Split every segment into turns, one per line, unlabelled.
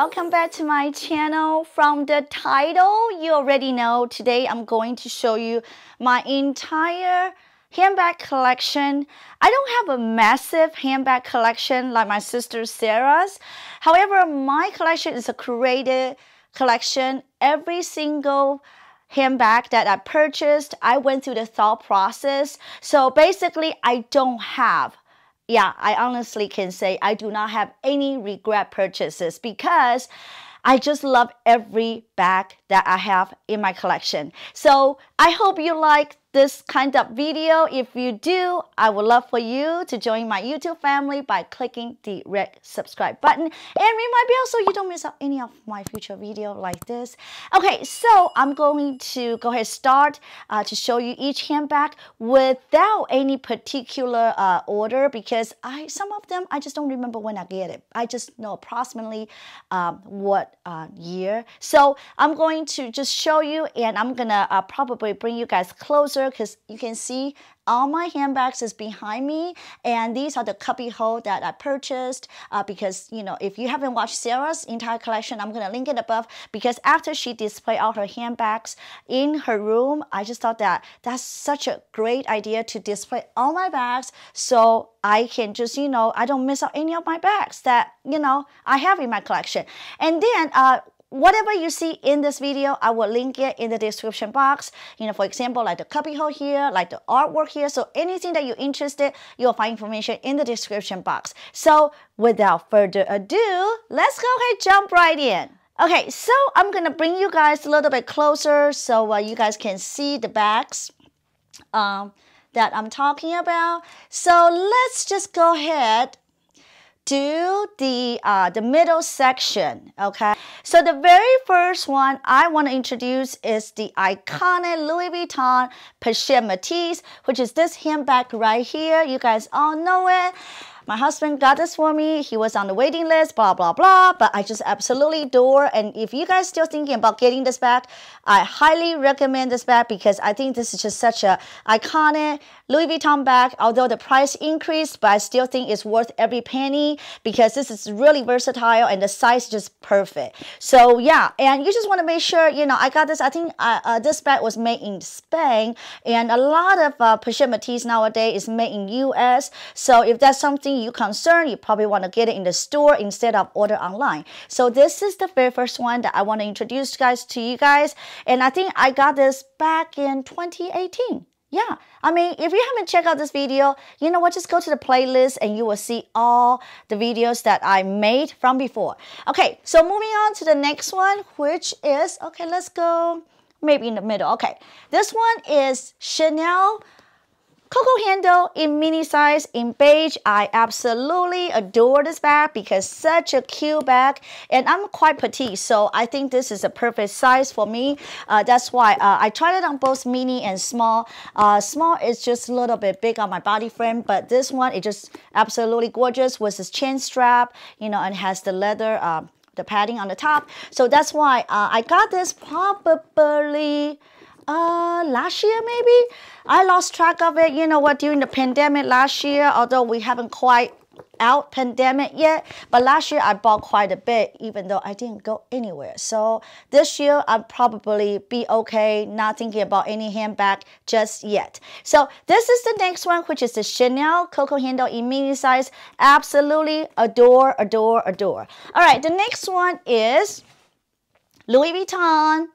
welcome back to my channel. From the title, you already know today I'm going to show you my entire handbag collection. I don't have a massive handbag collection like my sister Sarah's. However, my collection is a curated collection. Every single handbag that I purchased, I went through the thought process. So basically, I don't have, I honestly can say I do not have any regret purchases because I just love every bag that I have in my collection. So I hope you like this kind of video. If you do, I would love for you to join my YouTube family by clicking the red subscribe button. And remind me also you don't miss out any of my future video like this. Okay, so I'm going to go ahead and start to show you each handbag without any particular order because some of them I just don't remember when I get it. I just know approximately what year. So I'm going to just show you, and I'm gonna probably bring you guys closer because you can see all my handbags is behind me, and these are the cubby hole that I purchased because, you know, if you haven't watched Sarah's entire collection, I'm going to link it above, because after she displayed all her handbags in her room, I just thought that that's such a great idea to display all my bags so I can just, you know, I don't miss out any of my bags that, you know, I have in my collection. And then whatever you see in this video, I will link it in the description box. You know, for example, like the cubby hole here, like the artwork here. So anything that you're interested, you'll find information in the description box. So without further ado, let's go ahead and jump right in. Okay, so I'm gonna bring you guys a little bit closer so you guys can see the bags that I'm talking about. So let's just go ahead to the middle section. Okay, so the very first one I want to introduce is the iconic Louis Vuitton Pochette Mettais, which is this handbag right here. You guys all know it. My husband got this for me. He was on the waiting list, blah, blah, blah. But I just absolutely adore. And if you guys still thinking about getting this bag, I highly recommend this bag because I think this is just such a iconic Louis Vuitton bag. Although the price increased, but I still think it's worth every penny because this is really versatile and the size is just perfect. So yeah, and you just want to make sure, you know, I got this. I think this bag was made in Spain, and a lot of Pochette Mettais nowadays is made in US. So if that's something you're concerned, you probably want to get it in the store instead of order online. So this is the very first one that I want to introduce to you guys. And I think I got this back in 2018. Yeah, I mean, if you haven't checked out this video, you know what, just go to the playlist and you will see all the videos that I made from before. Okay, so moving on to the next one, which is, okay, let's go maybe in the middle. Okay, this one is Chanel Coco Handle in mini size in beige. I absolutely adore this bag because such a cute bag, and I'm quite petite, so I think this is a perfect size for me. That's why I tried it on both mini and small. Small is just a little bit big on my body frame, but this one is just absolutely gorgeous with this chain strap, you know, and has the leather the padding on the top. So that's why I got this probably last year maybe. I lost track of it, you know what, during the pandemic last year, although we haven't quite out pandemic yet, but last year I bought quite a bit even though I didn't go anywhere. So this year I'll probably be okay, not thinking about any handbag just yet. So this is the next one, which is the Chanel Coco Handle in mini size. Absolutely adore, adore, adore. All right, the next one is Louis Vuitton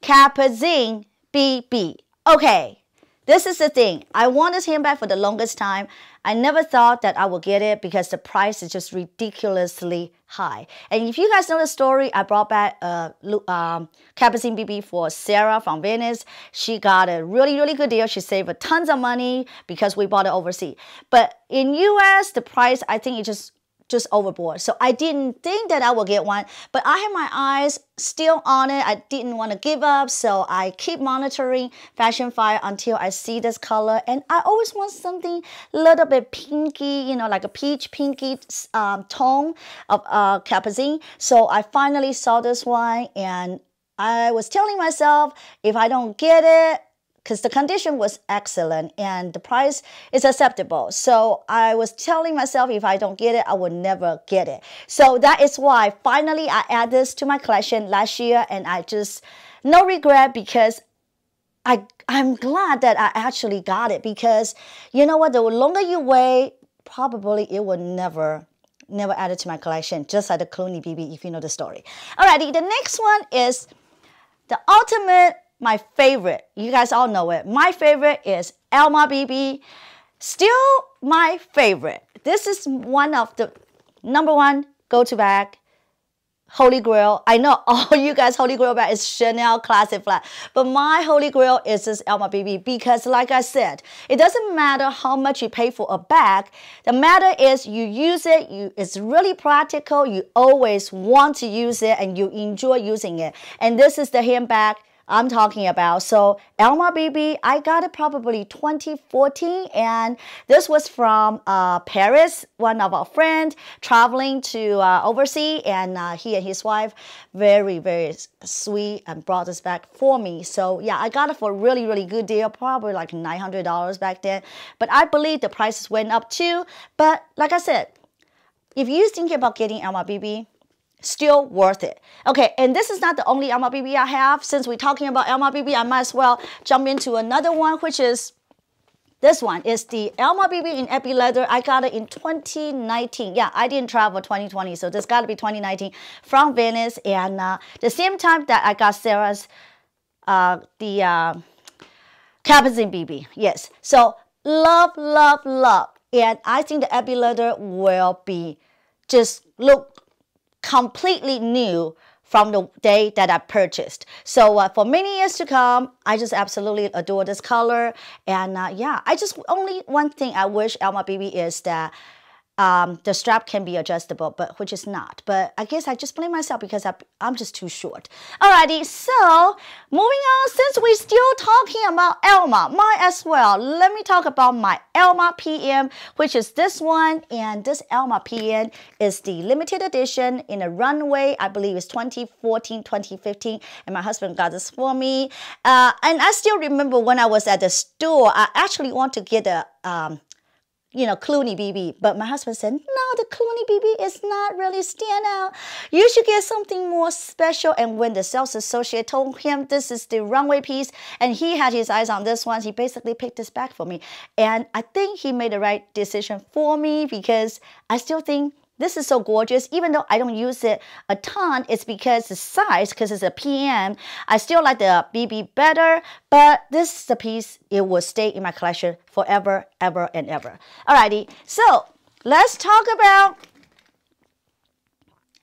Capucines BB. Okay, this is the thing. I want this handbag for the longest time. I never thought that I would get it because the price is just ridiculously high. And if you guys know the story, I brought back Capucines BB for Sarah from Venice. She got a really, really good deal. She saved tons of money because we bought it overseas. But in US, the price, I think it just overboard. So I didn't think that I would get one, but I have my eyes still on it. I didn't want to give up, so I keep monitoring Fashion Fire until I see this color. And I always want something a little bit pinky, you know, like a peach pinky tone of Capucines. So I finally saw this one, and I was telling myself, if I don't get it, because the condition was excellent and the price is acceptable. So I was telling myself if I don't get it, I will never get it. So that is why finally I add this to my collection last year, and I just no regret, because I'm glad that I actually got it, because you know what, the longer you wait, probably it will never add it to my collection, just like the Clooney BB, if you know the story. Alrighty, the next one is the ultimate, my favorite. You guys all know it. My favorite is Elma Bb. Still my favorite. This is one of the #1 go-to bag. Holy Grail. I know all you guys Holy Grail bag is Chanel Classic Flat, but my Holy Grail is this Alma Bb, because like I said, it doesn't matter how much you pay for a bag. The matter is you use it, it's really practical, you always want to use it, and you enjoy using it. And this is the handbag I'm talking about. So Alma Bb, I got it probably 2014, and this was from Paris. One of our friends traveling to overseas, and he and his wife very sweet and brought this back for me. So yeah, I got it for a really good deal, probably like $900 back then, but I believe the prices went up too. But like I said, if you're thinking about getting Alma Bb, still worth it. Okay, and this is not the only Alma Bb I have. Since we're talking about Alma Bb, I might as well jump into another one, which is this one. Is the Alma Bb in Epi Leather. I got it in 2019. Yeah, I didn't travel 2020, so this got to be 2019 from Venice. And the same time that I got Sarah's the Capucines BB. Yes, so love. And I think the Epi Leather will be just look completely new from the day that I purchased. So for many years to come, I just absolutely adore this color. And yeah, I just only one thing I wish Alma Bb is that the strap can be adjustable, but which is not. But I guess I just blame myself because I'm just too short. Alrighty, so moving on, since we're still talking about Elma, might as well let me talk about my Elma PM, which is this one. And this Elma PM is the limited edition in a runway. I believe it's 2014, 2015, and my husband got this for me. And I still remember when I was at the store, I actually want to get a you know, Clooney BB, but my husband said, no, the Clooney BB is not really stand out. You should get something more special. And when the sales associate told him this is the runway piece, and he had his eyes on this one, he basically picked this back for me. And I think he made the right decision for me, because I still think this is so gorgeous. Even though I don't use it a ton, it's because the size, because it's a PM. I still like the BB better, but this is the piece, it will stay in my collection forever, ever, and ever. Alrighty, so let's talk about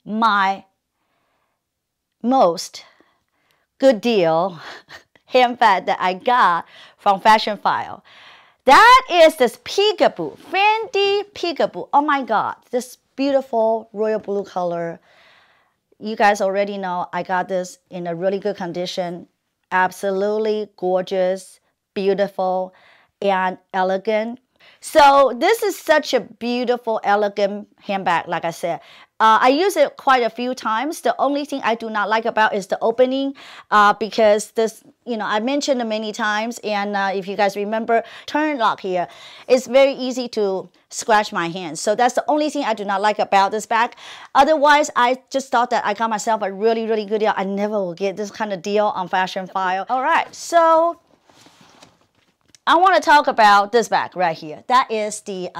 my most good deal handbag that I got from Fashion File. That is this Peekaboo, Fendi Peekaboo. Oh my God, this beautiful royal blue color. You guys already know I got this in a really good condition. Absolutely gorgeous, beautiful, and elegant. So this is such a beautiful, elegant handbag, like I said. I use it quite a few times. The only thing I do not like about is the opening, because this, you know, I mentioned it many times, and if you guys remember, turn lock here, it's very easy to scratch my hands. So that's the only thing I do not like about this bag. Otherwise, I just thought that I got myself a really good deal. I never will get this kind of deal on Fashion File. All right, so I want to talk about this bag right here. That is the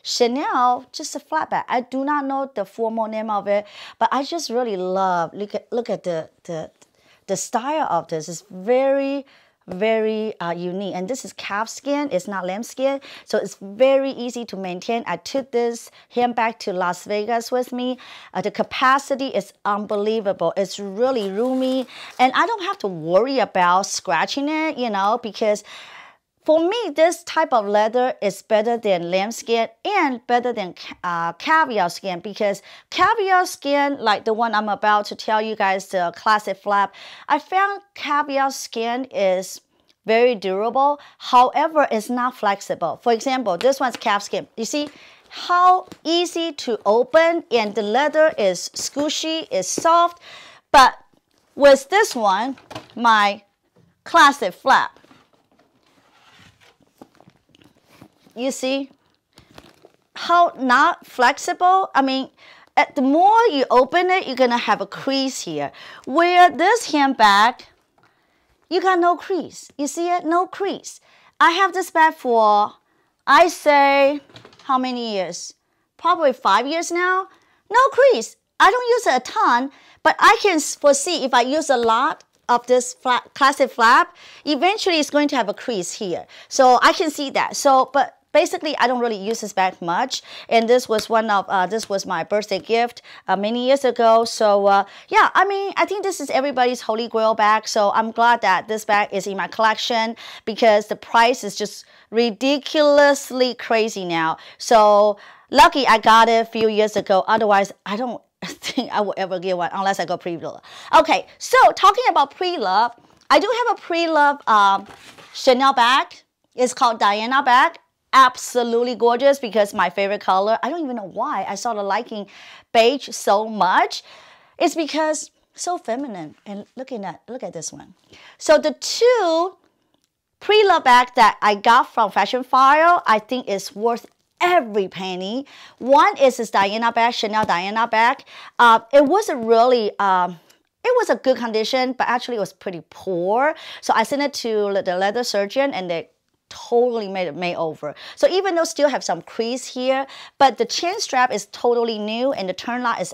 Chanel, just a flat bag. I do not know the formal name of it, but I just really love, look at the style of this. It's very unique. And this is calf skin, it's not lamb skin, so it's very easy to maintain. I took this handbag to Las Vegas with me. The capacity is unbelievable. It's really roomy, and I don't have to worry about scratching it, you know, because for me, this type of leather is better than lamb skin and better than caviar skin, because caviar skin, like the one I'm about to tell you guys, the classic flap, I found caviar skin is very durable. However, it's not flexible. For example, this one's calf skin. You see how easy to open, and the leather is squishy, it's soft. But with this one, my classic flap, You see how not flexible? I mean, the more you open it, you're gonna have a crease here. Where this handbag, you got no crease. You see it? No crease. I have this bag for, I say, how many years? Probably 5 years now. No crease. I don't use it a ton, but I can foresee if I use a lot of this classic flap, eventually it's going to have a crease here. So I can see that. So, but basically, I don't really use this bag much, and this was this was my birthday gift many years ago. So yeah, I mean, I think this is everybody's holy grail bag. So I'm glad that this bag is in my collection because the price is just ridiculously crazy now. So lucky I got it a few years ago. Otherwise, I don't think I will ever get one unless I go pre-love. Okay, so talking about pre-love, I do have a pre-love Chanel bag. It's called Diana bag. Absolutely gorgeous because my favorite color. I don't even know why I started liking beige so much. It's because so feminine. And look at this one. So the two pre-love bags that I got from Fashion File, I think is worth every penny. One is this Diana bag, Chanel Diana bag. It wasn't really, it was a good condition, but actually it was pretty poor. So I sent it to the leather surgeon and they totally made it makeover. So even though still have some crease here, but the chain strap is totally new and the turn lock is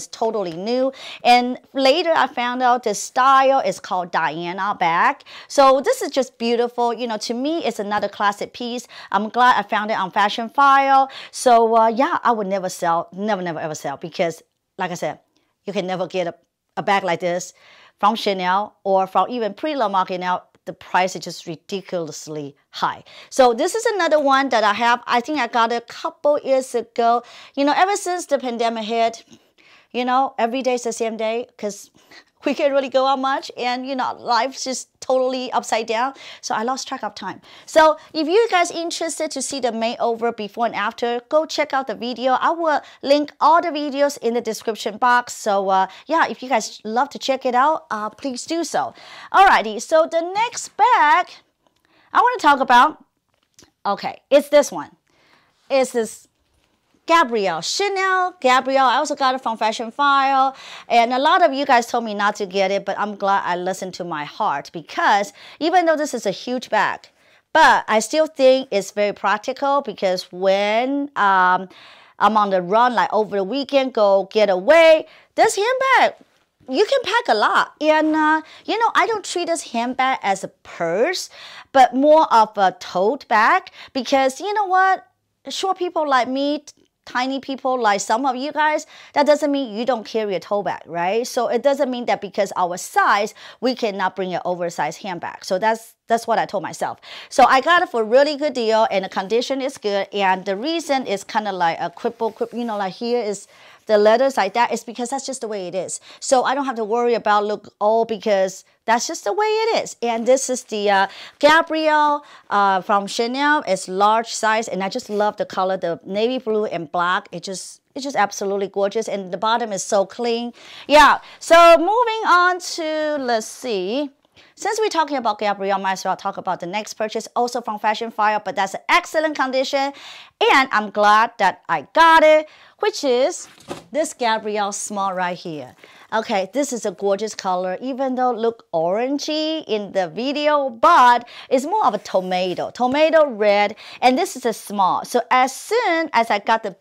totally new. And later I found out the style is called Diana bag. So this is just beautiful. You know, to me, it's another classic piece. I'm glad I found it on Fashion File. So yeah, I would never sell, never ever sell because like I said, you can never get a bag like this from Chanel or from even pre-love market now. The price is just ridiculously high. So this is another one that I have. I think I got it a couple years ago. You know, ever since the pandemic hit, you know, every day is the same day because we can't really go out much and, you know, life's just totally upside down. So I lost track of time. So if you guys interested to see the makeover before and after, go check out the video. I will link all the videos in the description box. So yeah, if you guys love to check it out, please do so. Alrighty, so the next bag I want to talk about, okay, it's this one. It's this Gabrielle, Chanel Gabrielle. I also got it from Fashion File. And a lot of you guys told me not to get it, but I'm glad I listened to my heart because even though this is a huge bag, but I still think it's very practical because when I'm on the run, like over the weekend, go get away, this handbag, you can pack a lot. And, you know, I don't treat this handbag as a purse, but more of a tote bag because, you know what, short people like me, tiny people like some of you guys, that doesn't mean you don't carry a tote bag, right? So it doesn't mean that because our size, we cannot bring an oversized handbag. So that's what I told myself. So I got it for a really good deal and the condition is good. And the reason is kind of like a cripple, you know, like here is the letters like that is because that's just the way it is. So I don't have to worry about look old because that's just the way it is. And this is the Gabrielle from Chanel. It's large size and I just love the color, the navy blue and black. It's just absolutely gorgeous and the bottom is so clean. Yeah, so moving on to, let's see. Since we're talking about Gabrielle, might as well talk about the next purchase, also from Fashion File, but that's an excellent condition. And I'm glad that I got it, which is this Gabrielle Small right here. Okay, this is a gorgeous color, even though it look orangey in the video, but it's more of a tomato red, and this is a small. So as soon as I got the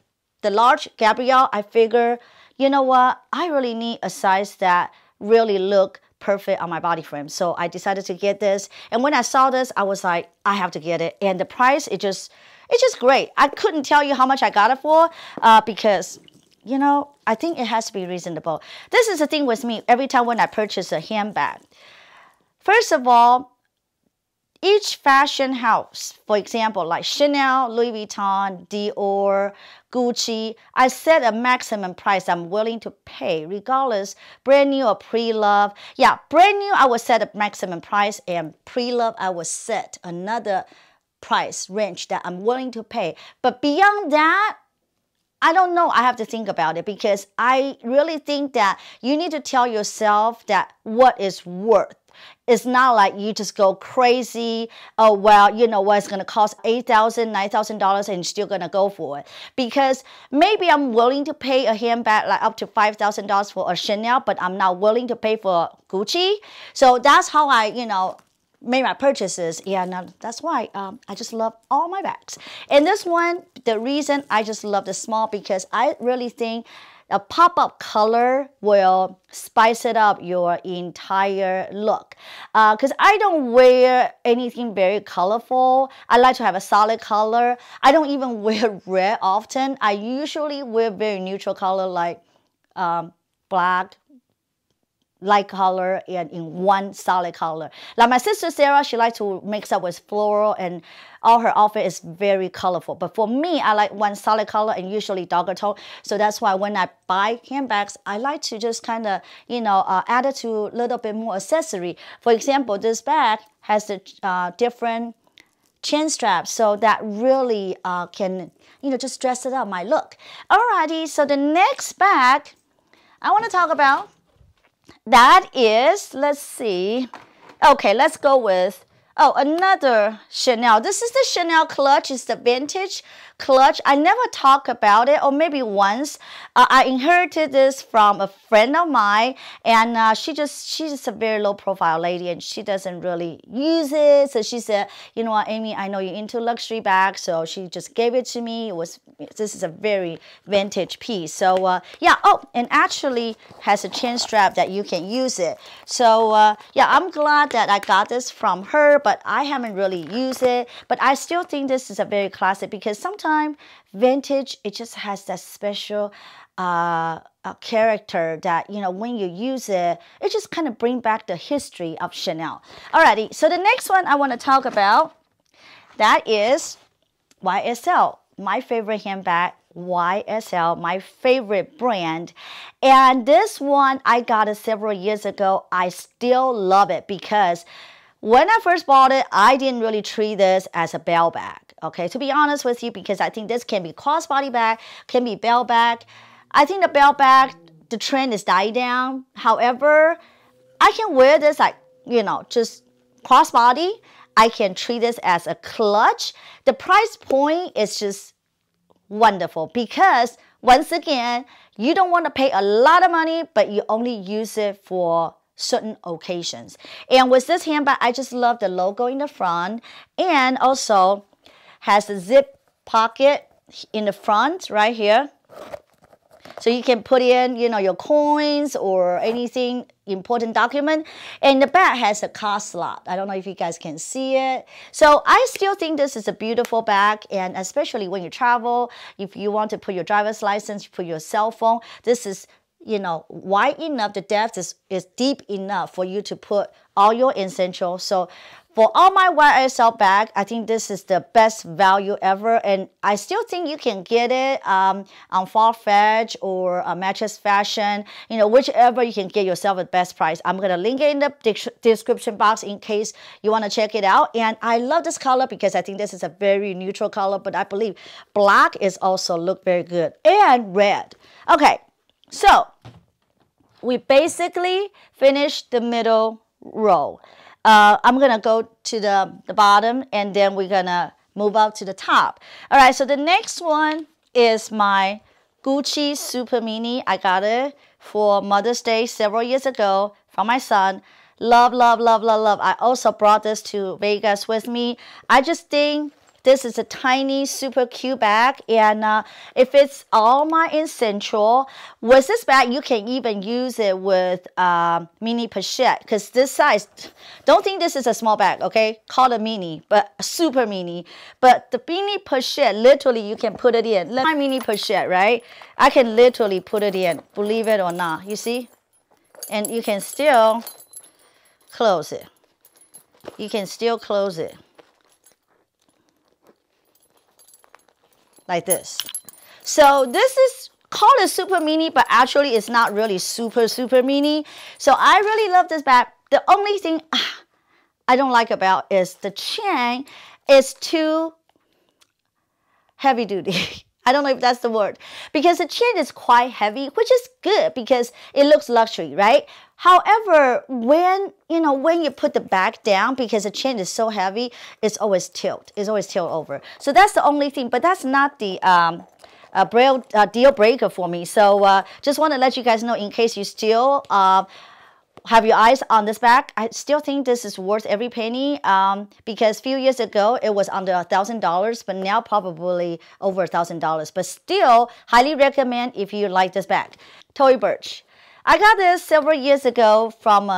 large Gabrielle, I figure, you know what, I really need a size that really look perfect on my body frame. So I decided to get this. And when I saw this, I was like, I have to get it. And the price, it's just great. I couldn't tell you how much I got it for because, you know, I think it has to be reasonable. This is the thing with me every time when I purchase a handbag. First of all, each fashion house, for example, like Chanel, Louis Vuitton, Dior, Gucci, I set a maximum price I'm willing to pay, regardless, brand new or pre-love. Yeah, brand new, I would set a maximum price, and pre-love, I would set another price range that I'm willing to pay. But beyond that, I don't know. I have to think about it because I really think that you need to tell yourself that what is worth. It's not like you just go crazy. Oh, well, you know what, it's going to cost $8,000, $9,000 and you're still going to go for it. Because maybe I'm willing to pay a handbag like up to $5,000 for a Chanel, but I'm not willing to pay for Gucci. So that's how I, you know, made my purchases. Yeah, now that's why I just love all my bags. And this one, the reason I just love the small, because I really think a pop-up color will spice it up your entire look. Because I don't wear anything very colorful. I like to have a solid color. I don't even wear red often. I usually wear very neutral color like black, light color, and in one solid color. Like my sister Sarah, she likes to mix up with floral, and all her outfit is very colorful. But for me, I like one solid color and usually darker tone. So that's why when I buy handbags, I like to just kind of, you know, add it to a little bit more accessory. For example, this bag has the different chin straps, so that really can, you know, just dress it up my look. Alrighty, so the next bag I want to talk about, that is, let's see. Okay, let's go with, oh, another Chanel. This is the Chanel clutch. It's the vintage clutch. I never talk about it, or maybe once. I inherited this from a friend of mine, and she's just a very low profile lady, and she doesn't really use it. So she said, you know what, Amy, I know you're into luxury bags, so she just gave it to me. This is a very vintage piece. So yeah, oh, and actually has a chin strap that you can use it. So yeah, I'm glad that I got this from her, but I haven't really used it. But I still think this is a very classic, because sometimes vintage, it just has that special character that, you know, when you use it, it just kind of bring back the history of Chanel. Alrighty, so the next one I want to talk about, that is YSL, my favorite handbag. YSL, my favorite brand. And this one, I got it several years ago. I still love it, because when I first bought it, I didn't really treat this as a bell bag. Okay, to be honest with you, because I think this can be crossbody bag, can be bell bag. I think the bell bag, the trend is dying down. However, I can wear this like, you know, just crossbody. I can treat this as a clutch. The price point is just wonderful, because once again, you don't want to pay a lot of money, but you only use it for certain occasions. And with this handbag, I just love the logo in the front, and also has a zip pocket in the front right here. So you can put in, you know, your coins or anything, important document. And the back has a card slot. I don't know if you guys can see it. So I still think this is a beautiful bag, and especially when you travel, if you want to put your driver's license, put your cell phone, this is, you know, wide enough, the depth is deep enough for you to put all your essentials. So for all my YSL bag, I think this is the best value ever, and I still think you can get it on Farfetch or Matches Fashion, you know, whichever you can get yourself at best price. I'm going to link it in the description box in case you want to check it out. And I love this color because I think this is a very neutral color, but I believe black is also look very good, and red. Okay, so we basically finished the middle row. I'm going to go to the bottom, and then we're going to move up to the top. All right, so the next one is my Gucci Super Mini. I got it for Mother's Day several years ago from my son. Love, love, love, love, love. I also brought this to Vegas with me. I just think this is a tiny, super cute bag, and it fits all my essential. With this bag, you can even use it with mini pochette, because this size, don't think this is a small bag, okay? Call it mini, but super mini. But the mini pochette, literally, you can put it in. My mini pochette, right? I can literally put it in, believe it or not. You see? And you can still close it. You can still close it. Like this. So this is called a super mini, but actually it's not really super mini. So I really love this bag. The only thing I don't like about is the chain is too heavy duty. I don't know if that's the word, because the chain is quite heavy, which is good because it looks luxury, right? However, when you put the bag down, because the chain is so heavy, it's always tilt. It's always tilt over. So that's the only thing, but that's not the deal breaker for me. So just want to let you guys know, in case you still have your eyes on this bag, I still think this is worth every penny, because a few years ago it was under $1,000, but now probably over $1,000. But still, highly recommend if you like this bag. Tory Burch. I got this several years ago from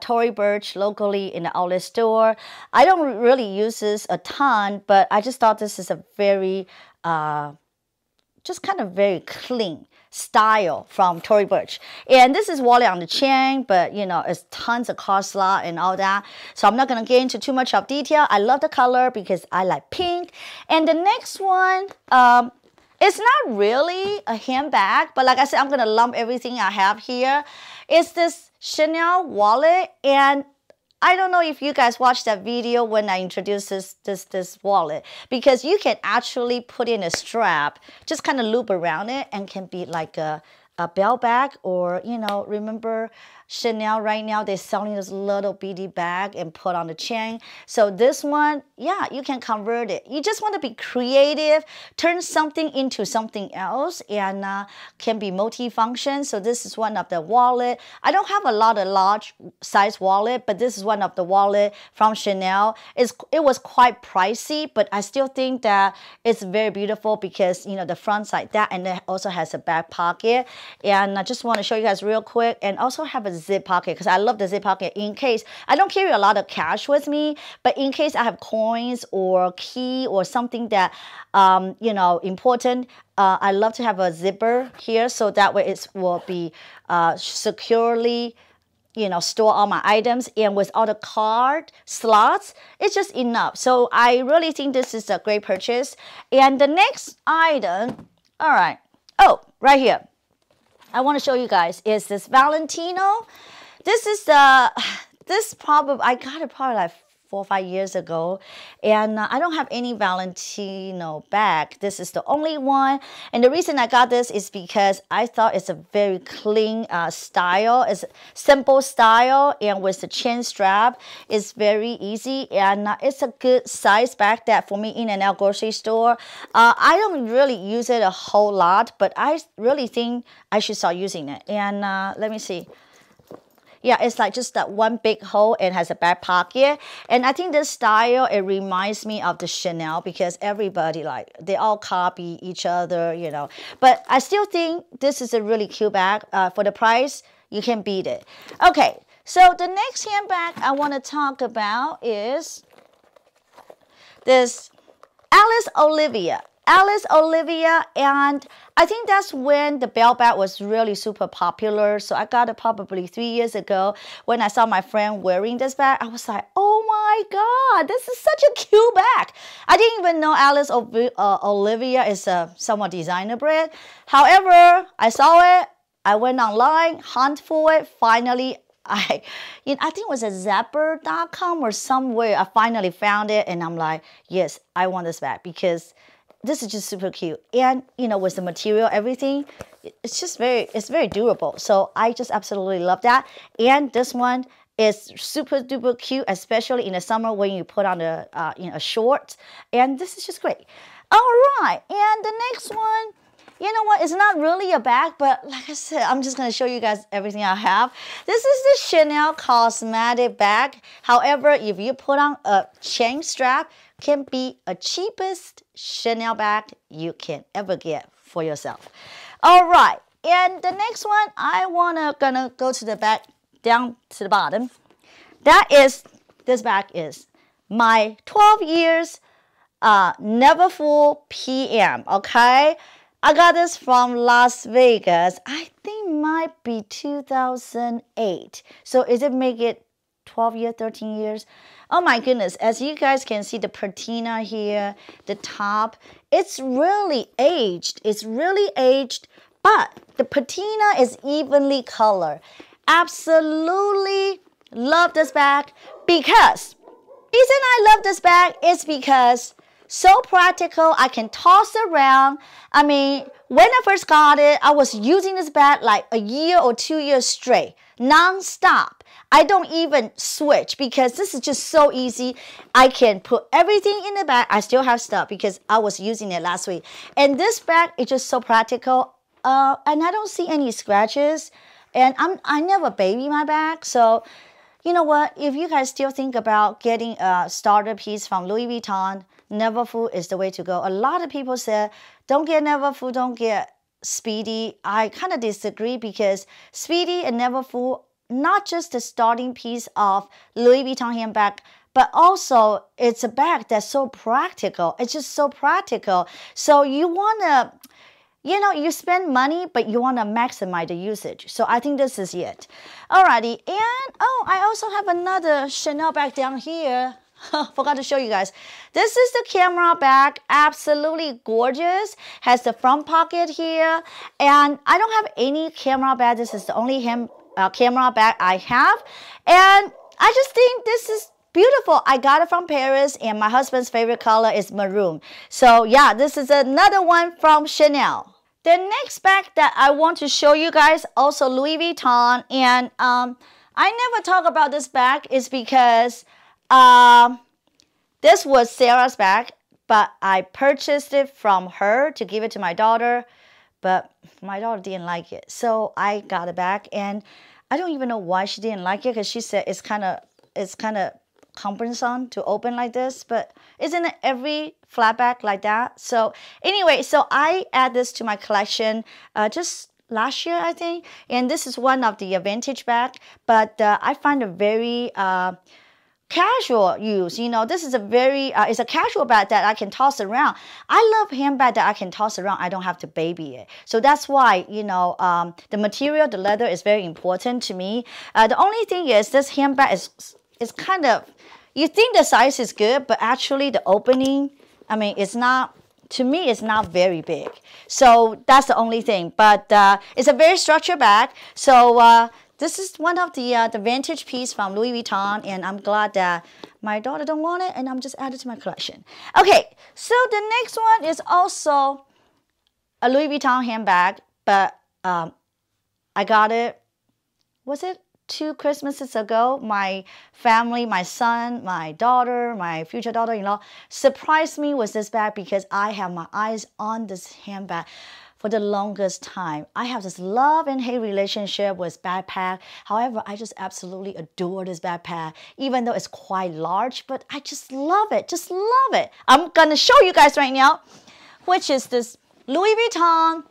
Tory Burch locally in the outlet store. I don't really use this a ton, but I just thought this is a very, just kind of very clean style from Tory Burch. And this is wallet on the chain, but it's tons of card slot and all that. So I'm not going to get into too much of detail. I love the color because I like pink. And the next one, it's not really a handbag, but like I said, I'm going to lump everything I have here. It's this Chanel wallet, and I don't know if you guys watched that video when I introduced this wallet, because you can actually put in a strap, just kind of loop around it, and can be like a belt bag, or remember Chanel right now, they're selling this little beady bag and put on the chain. So this one, yeah, you can convert it. You just want to be creative, turn something into something else, and can be multi-function. So this is one of the wallet. I don't have a lot of large size wallet, but this is one of the wallet from Chanel. It was quite pricey, but I still think that it's very beautiful because, the front side that, and it also has a back pocket. And I just want to show you guys real quick, and also have a zip pocket, because I love the zip pocket in case I don't carry a lot of cash with me, but in case I have coins or key or something that important, I love to have a zipper here, so that way it will be securely store all my items, and with all the card slots, it's just enough. So I really think this is a great purchase. And the next item, all right, right here, I want to show you guys is this Valentino. This is I got it probably like 4 or 5 years ago, and I don't have any Valentino bag. This is the only one, and the reason I got this is because I thought it's a very clean style. It's simple style, and with the chain strap, it's very easy, and it's a good size bag that for me in and out grocery store. I don't really use it a whole lot, but I really think I should start using it. And let me see. Yeah, it's like just that one big hole and has a back pocket. And I think this style, it reminds me of the Chanel, because everybody, they all copy each other, But I still think this is a really cute bag. For the price, you can't beat it. Okay, so the next handbag I want to talk about is this Olivia, and I think that's when the belt bag was really super popular. So I got it probably 3 years ago. When I saw my friend wearing this bag, I was like, oh my God, this is such a cute bag. I didn't even know Olivia is a somewhat designer brand. However, I saw it, I went online, hunt for it, finally I think it was at Zapper.com or somewhere. I finally found it, and I'm like, yes, I want this bag, because this is just super cute. And, with the material, everything, it's very durable. So I just absolutely love that. And this one is super duper cute, especially in the summer when you put on a short. And this is just great. All right. And the next one, you know what? It's not really a bag, but like I said, I'm just going to show you guys everything I have. This is the Chanel cosmetic bag. However, if you put on a chain strap, can be a cheapest Chanel bag you can ever get for yourself. All right, and the next one, gonna go to the back, down to the bottom. This bag is my 12 years Neverfull PM. Okay, I got this from Las Vegas. I think might be 2008. So is it make it 12 years, 13 years? Oh my goodness, as you guys can see, the patina here, the top, it's really aged. It's really aged, but the patina is evenly colored. Absolutely love this bag, because reason I love this bag is because So practical. I can toss around. I mean, when I first got it, I was using this bag like a year or 2 years straight, non-stop. I don't even switch because this is just so easy. I can put everything in the bag. I still have stuff because I was using it last week. And this bag is just so practical. And I don't see any scratches. And I never baby my bag. So, you know what? If you guys still think about getting a starter piece from Louis Vuitton, Neverfull is the way to go. A lot of people said, don't get Neverfull, don't get Speedy. I kind of disagree because Speedy and Neverfull, not just the starting piece of Louis Vuitton handbag, but also it's a bag that's so practical. It's just so practical. So you want to, you know, you spend money, but you want to maximize the usage. So I think this is it. Alrighty, and oh, I also have another Chanel bag down here. Forgot to show you guys. This is the camera bag, absolutely gorgeous. Has the front pocket here, and I don't have any camera bag. This is the only camera bag I have, and I just think this is beautiful. I got it from Paris, and my husband's favorite color is maroon. So yeah, this is another one from Chanel. The next bag that I want to show you guys, also Louis Vuitton, and I never talk about this bag is because this was Sarah's bag, but I purchased it from her to give it to my daughter, but my daughter didn't like it. So I got it back, and I don't even know why she didn't like it, because she said it's kind of cumbersome to open like this, but isn't it every flat bag like that? So anyway, so I add this to my collection just last year, I think, and this is one of the vintage bag, but I find it very casual use. You know, this is a very it's a casual bag that I can toss around. I love handbag that I can toss around. I don't have to baby it. So that's why, you know, the material, the leather is very important to me. The only thing is this handbag is kind of, you think the size is good, but actually the opening, I mean, it's not, to me, it's not very big. So that's the only thing. But it's a very structured bag. So this is one of the vintage piece from Louis Vuitton, and I'm glad that my daughter don't want it, and I'm just added to my collection. Okay, so the next one is also a Louis Vuitton handbag, but I got it, was it 2 Christmases ago? My family, my son, my daughter, my future daughter-in-law surprised me with this bag because I have my eyes on this handbag for the longest time. I have this love and hate relationship with backpack. However, I just absolutely adore this backpack, even though it's quite large, but I just love it, just love it. I'm gonna show you guys right now, which is this Louis Vuitton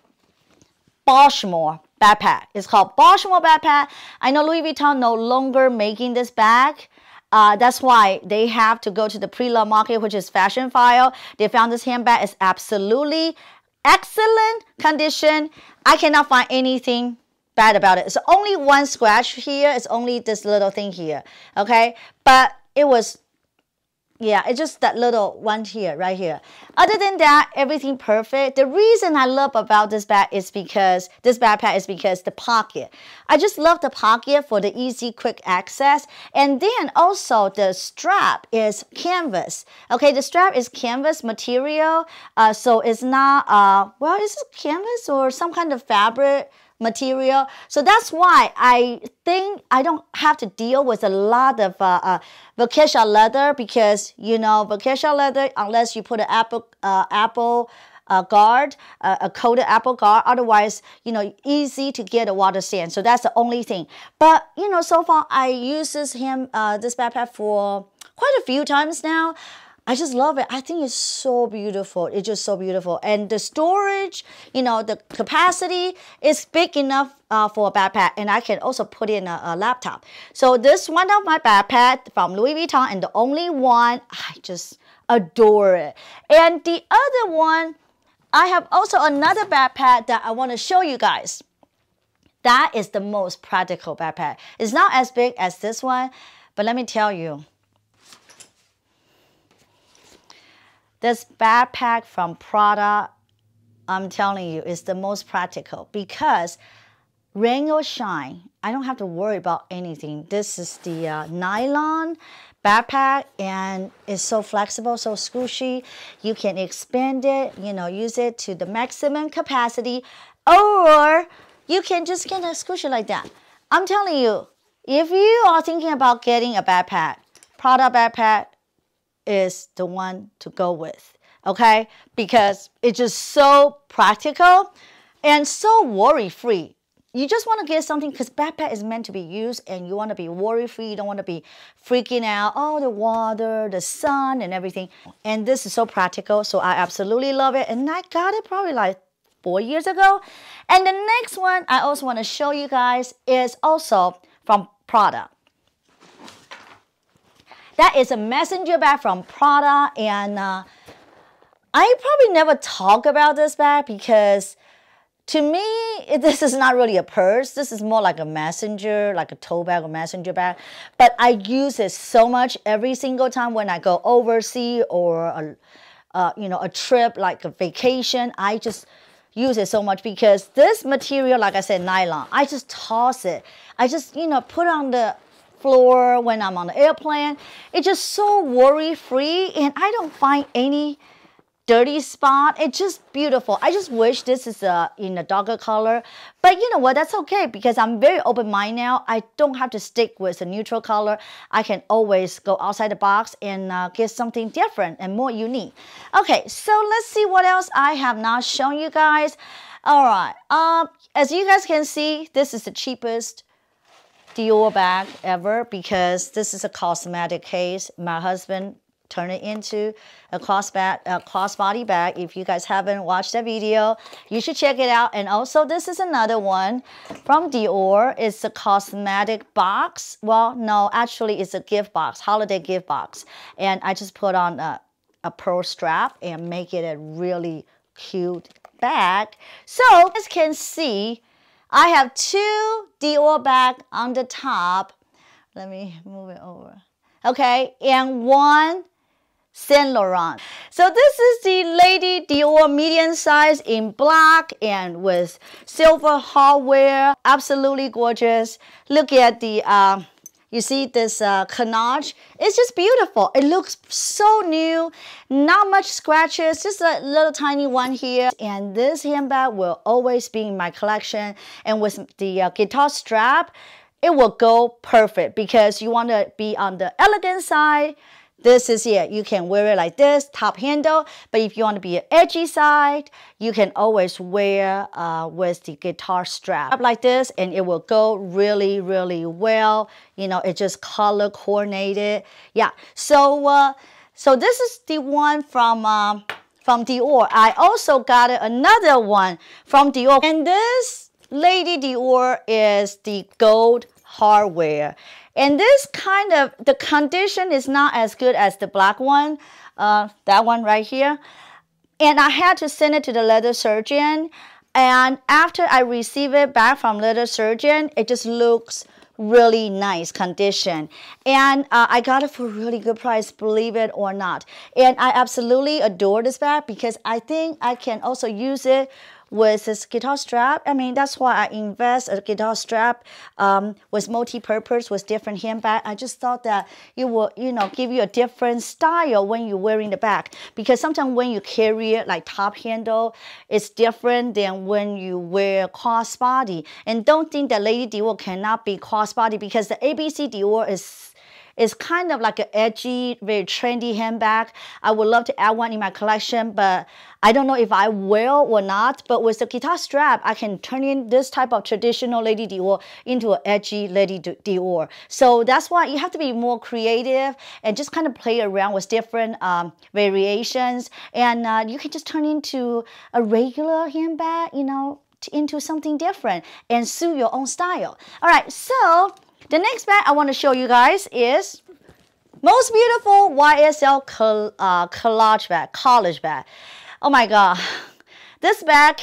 Bosphore backpack. It's called Bosphore backpack. I know Louis Vuitton no longer making this bag. That's why they have to go to the pre-loved market, which is Fashion File. They found this handbag is absolutely excellent condition. I cannot find anything bad about it. It's only one scratch here. It's only this little thing here. Okay, but it was, yeah, it's just that little one here, right here. Other than that, everything perfect. The reason I love about this bag is because this backpack is because the pocket. I just love the pocket for the easy, quick access. And then also the strap is canvas. Okay, the strap is canvas material. So it's not, well, is it canvas or some kind of fabric material? So that's why I think I don't have to deal with a lot of Vacation leather, because, you know, Vacation leather, unless you put an apple guard, a coated apple guard, otherwise, you know, easy to get a water stain. So that's the only thing. But, you know, so far I use this backpack for quite a few times now. I just love it. I think it's so beautiful. It's just so beautiful. And the storage, you know, the capacity is big enough for a backpack. And I can also put in a laptop. So this one of my backpack from Louis Vuitton, and the only one, I just adore it. And the other one, I have also another backpack that I want to show you guys. That is the most practical backpack. It's not as big as this one, but let me tell you, this backpack from Prada, I'm telling you, is the most practical because rain or shine, I don't have to worry about anything. This is the nylon backpack, and it's so flexible, so squishy. You can expand it, you know, use it to the maximum capacity, or you can just kind of squish it like that. I'm telling you, if you are thinking about getting a backpack, Prada Backpack is the one to go with, okay? Because it's just so practical and so worry-free. You just want to get something because backpack is meant to be used and you want to be worry-free. You don't want to be freaking out, oh, the water, the sun, and everything. And this is so practical, so I absolutely love it. And I got it probably like 4 years ago. And the next one I also want to show you guys is also from Prada. That is a messenger bag from Prada, and I probably never talk about this bag because to me, this is not really a purse. This is more like a messenger, like a tote bag or messenger bag. But I use it so much every single time when I go overseas or you know, a trip like a vacation. I just use it so much because this material, like I said, nylon, I just toss it. I just, you know, put on the floor when I'm on the airplane. It's just so worry-free and I don't find any dirty spot. It's just beautiful. I just wish this is in a darker color, but you know what, that's okay because I'm very open-minded now. I don't have to stick with a neutral color. I can always go outside the box and get something different and more unique. Okay, so let's see what else I have not shown you guys. All right, as you guys can see, this is the cheapest Dior bag ever because this is a cosmetic case. My husband turned it into a crossbody bag. If you guys haven't watched that video, you should check it out. And also this is another one from Dior. It's a cosmetic box. Well, no, actually it's a gift box, holiday gift box. And I just put on a pearl strap and make it a really cute bag. So as you can see, I have two Dior bags on the top. Let me move it over. Okay, and one Saint Laurent. So this is the Lady Dior medium size in black and with silver hardware. Absolutely gorgeous. Look at the, you see this canage? It's just beautiful. It looks so new. Not much scratches, just a little tiny one here. And this handbag will always be in my collection. And with the guitar strap, it will go perfect because you want to be on the elegant side. This is it. You can wear it like this, top handle. But if you want to be an edgy side, you can always wear with the guitar strap like this, and it will go really, really well. You know, it just color coordinated. Yeah. So, so this is the one from Dior. I also got another one from Dior, and this Lady Dior is the gold hardware. And this kind of, the condition is not as good as the black one, that one right here. And I had to send it to the leather surgeon. And after I receive it back from leather surgeon, it just looks really nice condition. And I got it for a really good price, believe it or not. And I absolutely adore this bag because I think I can also use it with this guitar strap. I mean, that's why I invest a guitar strap with multi-purpose, with different handbag. I just thought that it will, you know, give you a different style when you're wearing the bag. Because sometimes when you carry it like top handle, it's different than when you wear crossbody. And don't think that Lady Dior cannot be crossbody because the ABC Dior is kind of like an edgy, very trendy handbag. I would love to add one in my collection, but I don't know if I will or not. But with the guitar strap, I can turn in this type of traditional Lady Dior into an edgy Lady Dior. So that's why you have to be more creative and just kind of play around with different variations. And you can just turn into a regular handbag, you know, into something different and suit your own style. All right, so the next bag I want to show you guys is most beautiful YSL College Bag. Oh my God. This bag,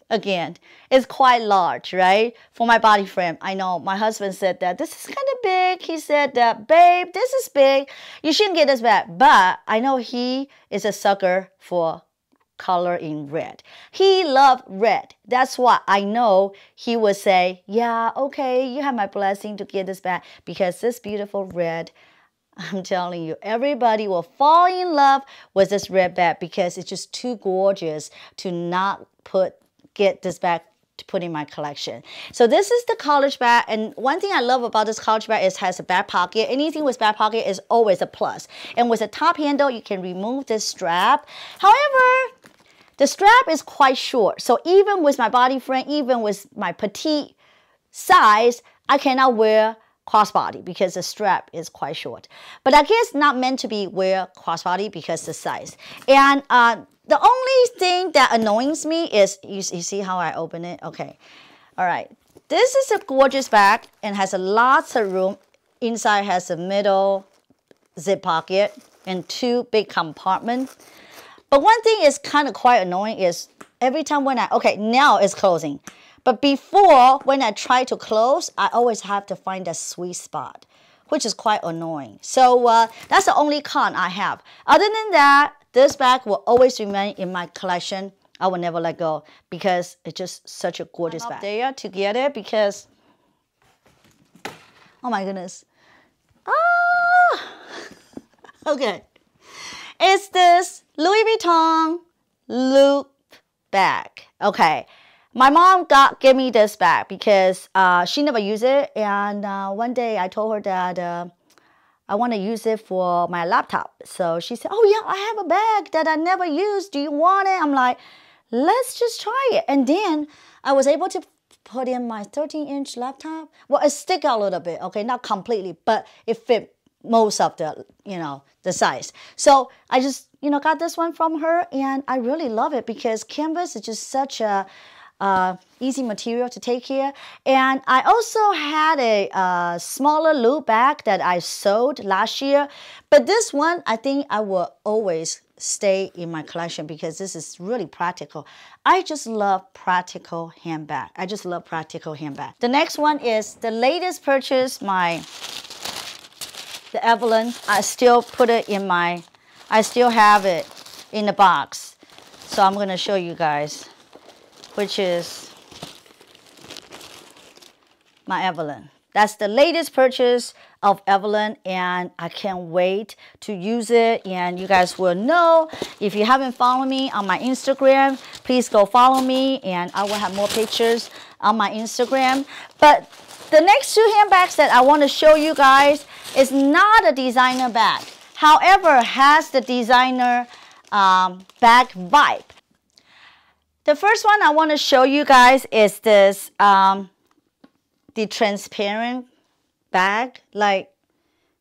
again, is quite large, right? For my body frame. I know my husband said that this is kind of big. He said that, babe, this is big. You shouldn't get this bag. But I know he is a sucker for color in red. He loved red. That's why I know he would say, yeah, okay, you have my blessing to get this bag because this beautiful red, I'm telling you, everybody will fall in love with this red bag because it's just too gorgeous to not get this bag to put in my collection. So this is the college bag, and one thing I love about this college bag is it has a back pocket. Anything with back pocket is always a plus. And with a top handle, you can remove this strap. However, the strap is quite short. So even with my body frame, even with my petite size, I cannot wear crossbody because the strap is quite short. But I guess not meant to be wear crossbody because the size. And the only thing that annoys me is, you see how I open it? Okay. All right. This is a gorgeous bag and has lots of room. Inside has a middle zip pocket and 2 big compartments. But one thing is kind of quite annoying is every time when okay, now it's closing. But before, when I try to close, I always have to find a sweet spot, which is quite annoying. So that's the only con I have. Other than that, this bag will always remain in my collection. I will never let go because it's just such a gorgeous bag. There to get it because, oh my goodness. Ah! Okay. It's this Louis Vuitton loop bag. Okay. My mom gave me this bag because she never used it, and one day I told her that I want to use it for my laptop. So she said, oh yeah, I have a bag that I never used. Do you want it? I'm like, let's just try it. And then I was able to put in my 13-inch laptop. Well, it stick out a little bit, okay, not completely, but it fit most of the, the size. So I just, got this one from her, and I really love it because canvas is just such a easy material to take here. And I also had a smaller loop bag that I sold last year. But this one, I think I will always stay in my collection because this is really practical. I just love practical handbag. I just love practical handbag. The next one is the latest purchase, the Evelyn. I still put it in I still have it in the box. So I'm gonna show you guys, which is my Evelyn. That's the latest purchase of Evelyn, and I can't wait to use it. And you guys will know, if you haven't followed me on my Instagram, please go follow me, and I will have more pictures on my Instagram. But the next 2 handbags that I want to show you guys is not a designer bag. However, has the designer bag vibe. The first one I want to show you guys is this, the transparent bag, like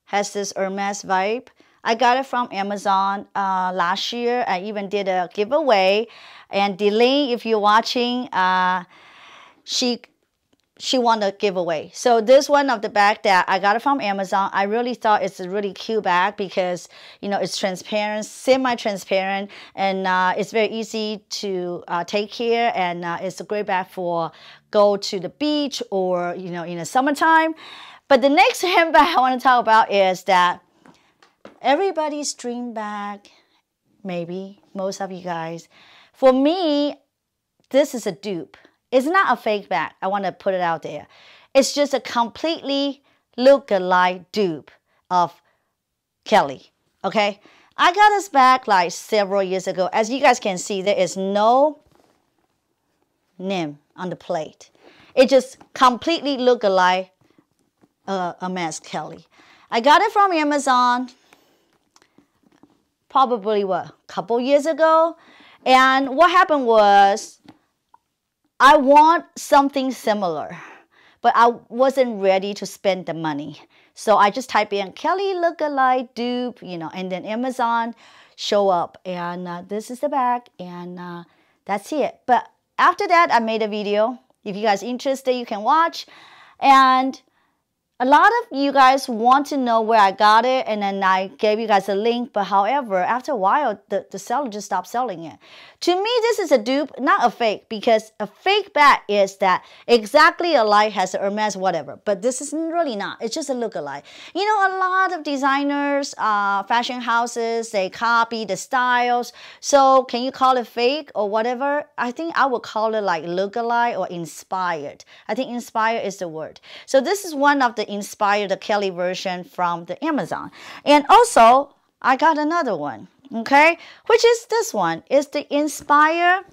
has this Hermes vibe. I got it from Amazon last year. I even did a giveaway, and Delaney, if you're watching, she won the giveaway. So this one of the bag that I got it from Amazon, I really thought it's a really cute bag because, it's transparent, semi-transparent, and it's very easy to take care, and it's a great bag for go to the beach or, in the summertime. But the next handbag I want to talk about is that everybody's dream bag, maybe, most of you guys. For me, this is a dupe. It's not a fake bag. I want to put it out there. It's just a completely look-alike dupe of Kelly, okay? I got this bag like several years ago. As you guys can see, there is no name on the plate. It just completely look-alike a Miss Kelly. I got it from Amazon probably, a couple years ago. And what happened was, I want something similar, but I wasn't ready to spend the money. So I just type in Kelly look-alike dupe, and then Amazon show up. And this is the bag, and that's it. But after that, I made a video. If you guys are interested, you can watch. And a lot of you guys want to know where I got it, and then I gave you guys a link. But however, after a while, the seller just stopped selling it. To me, this is a dupe, not a fake, because a fake bag is that exactly alike, has a Hermes, whatever. But this is really not. It's just a look-alike. A lot of designers, fashion houses, they copy the styles. So can you call it fake or whatever? I think I would call it like look-alike or inspired. I think inspired is the word. So this is one of the the Inspire, the Kelly version from the Amazon. And also, I got another one, okay, which is this one. It's the Inspire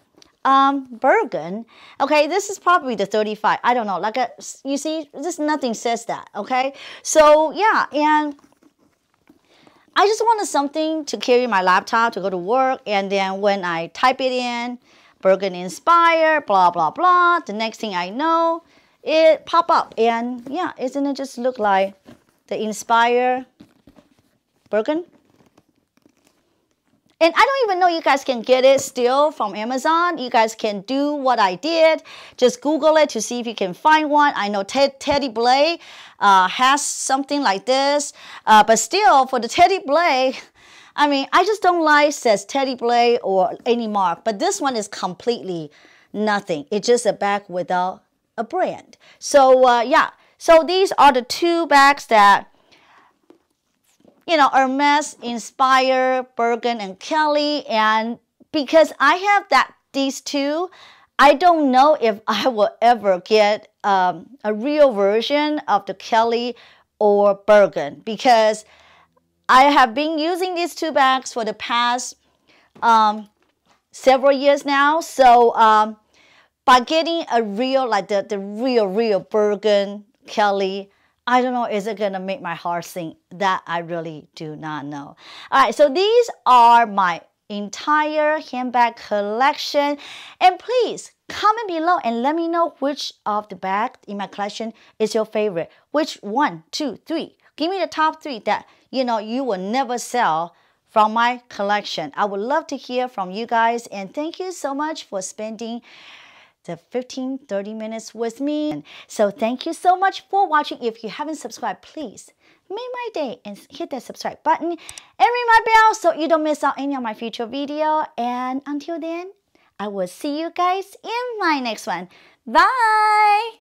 Birkin. Okay, this is probably the 35. I don't know. Like you see, just nothing says that. Okay, so yeah, and I just wanted something to carry my laptop to go to work, and then when I type it in, Birkin Inspire, blah blah blah. The next thing I know, it pop up, and yeah, isn't it just look like the Inspire Birkin? And I don't even know you guys can get it still from Amazon. You guys can do what I did. Just Google it to see if you can find one. I know Teddy Blake has something like this. But still, for the Teddy Blake, I mean, I just don't like says Teddy Blake or any mark. But this one is completely nothing. It's just a bag without a brand. So, yeah. So these are the two bags that, you know, Hermes, Inspire, Birkin, and Kelly. And because I have these two, I don't know if I will ever get a real version of the Kelly or Birkin, because I have been using these two bags for the past several years now. So by getting a real, like the real Birkin, Kelly, I don't know, is it going to make my heart sing? That I really do not know. All right, so these are my entire handbag collection. And please comment below and let me know which of the bags in my collection is your favorite. Which 1, 2, 3. Give me the top 3 that, you know, you will never sell from my collection. I would love to hear from you guys. And thank you so much for spending the 15-30 minutes with me. So thank you so much for watching. If you haven't subscribed, please make my day and hit that subscribe button and ring my bell so you don't miss out any of my future video. And until then, I will see you guys in my next one. Bye.